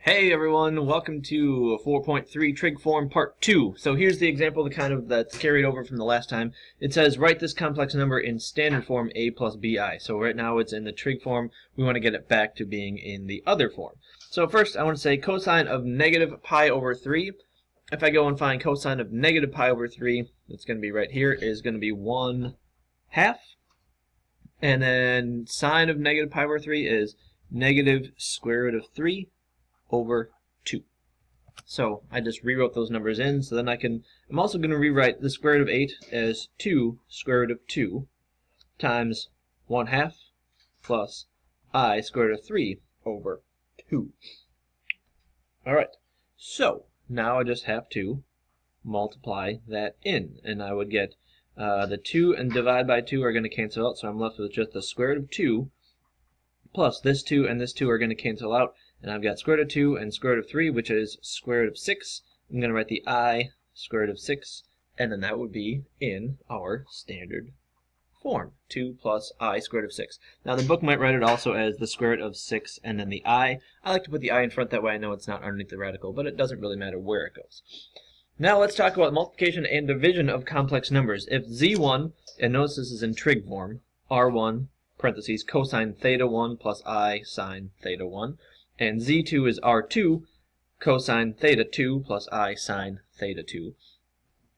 Hey everyone, welcome to 4.3 Trig form part 2. So here's the example that's carried over from the last time. It says write this complex number in standard form a plus bi. So right now it's in the trig form. We want to get it back to being in the other form. So first I want to say cosine of negative pi over 3. If I go and find cosine of negative pi over 3, it's going to be right here, is going to be 1/2. And then sine of negative pi over 3 is negative square root of 3 over 2. So I just rewrote those numbers in, so then I'm also going to rewrite the square root of 8 as 2 square root of 2 times 1/2 plus I square root of 3 over 2. Alright, so now I just have to multiply that in, and I would get the 2 and divide by 2 are going to cancel out, so I'm left with just the square root of 2 plus this 2 and this 2 are going to cancel out. And I've got square root of 2 and square root of 3, which is square root of 6. I'm going to write the I square root of 6, and then that would be in our standard form, 2 plus I square root of 6. Now the book might write it also as the square root of 6 and then the I. I like to put the I in front, that way I know it's not underneath the radical, but it doesn't really matter where it goes. Now let's talk about multiplication and division of complex numbers. If z1, and notice this is in trig form, r1, parentheses, cosine theta 1 plus I sine theta 1, and z2 is r2, cosine theta 2 plus I sine theta 2.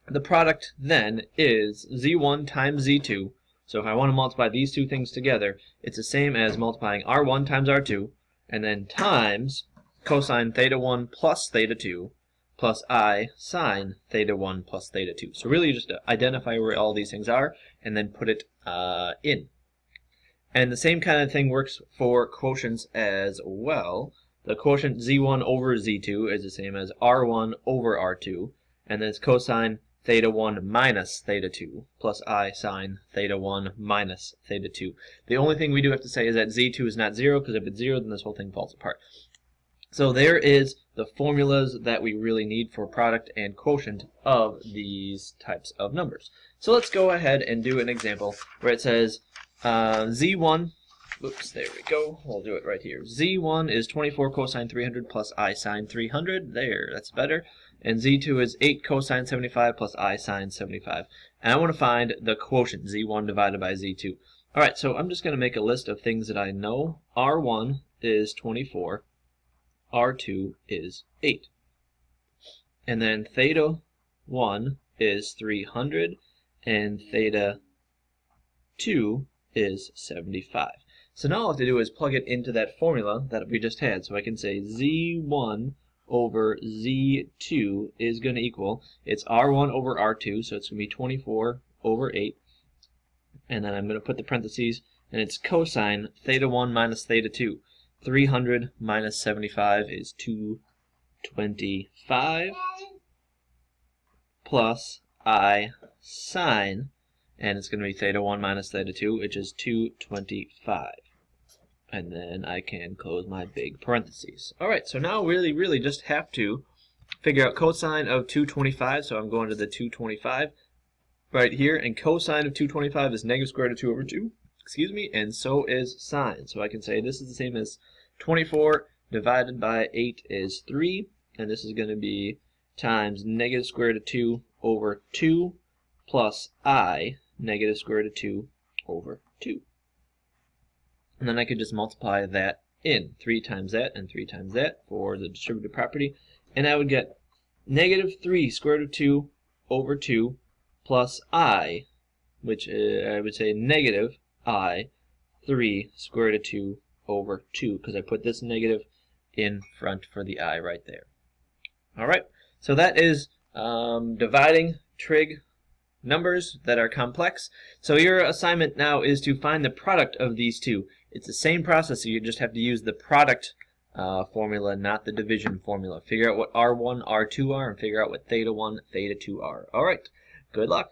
The product then is z1 times z2. So if I want to multiply these two things together, it's the same as multiplying r1 times r2, and then times cosine theta 1 plus theta 2 plus I sine theta 1 plus theta 2. So really just identify where all these things are and then put it in. And the same kind of thing works for quotients as well. The quotient z1 over z2 is the same as r1 over r2, and then it's cosine theta 1 minus theta 2 plus I sine theta 1 minus theta 2. The only thing we do have to say is that z2 is not 0, because if it's 0 then this whole thing falls apart. So there is the formulas that we really need for product and quotient of these types of numbers. So let's go ahead and do an example where it says z1, oops, there we go, we'll do it right here. z1 is 24 cosine 300 plus I sine 300, there, that's better. And z2 is 8 cosine 75 plus I sine 75. And I want to find the quotient, z1 divided by z2. Alright, so I'm just going to make a list of things that I know. r1 is 24, r2 is 8. And then theta 1 is 300, and theta 2 is 75. So now all I have to do is plug it into that formula that we just had. So I can say z1 over z2 is going to equal, it's r1 over r2, so it's going to be 24 over 8. And then I'm going to put the parentheses, and it's cosine theta 1 minus theta 2. 300 minus 75 is 225 plus I sine, and it's going to be theta 1 minus theta 2, which is 225. And then I can close my big parentheses. Alright, so now really just have to figure out cosine of 225, so I'm going to the 225 right here, and cosine of 225 is negative square root of 2 over 2, excuse me, and so is sine. So I can say this is the same as 24 divided by 8 is 3, and this is going to be times negative square root of 2 over 2 plus I negative square root of 2 over 2. And then I could just multiply that in, 3 times that and 3 times that for the distributive property, and I would get negative 3 square root of 2 over 2 plus I, which I would say negative I 3 square root of 2 over 2, because I put this negative in front for the I right there. Alright, so that is dividing trig numbers that are complex. So your assignment now is to find the product of these two. It's the same process, so you just have to use the product formula, not the division formula. Figure out what r1, r2 are, and figure out what theta 1, theta 2 are. Alright, good luck.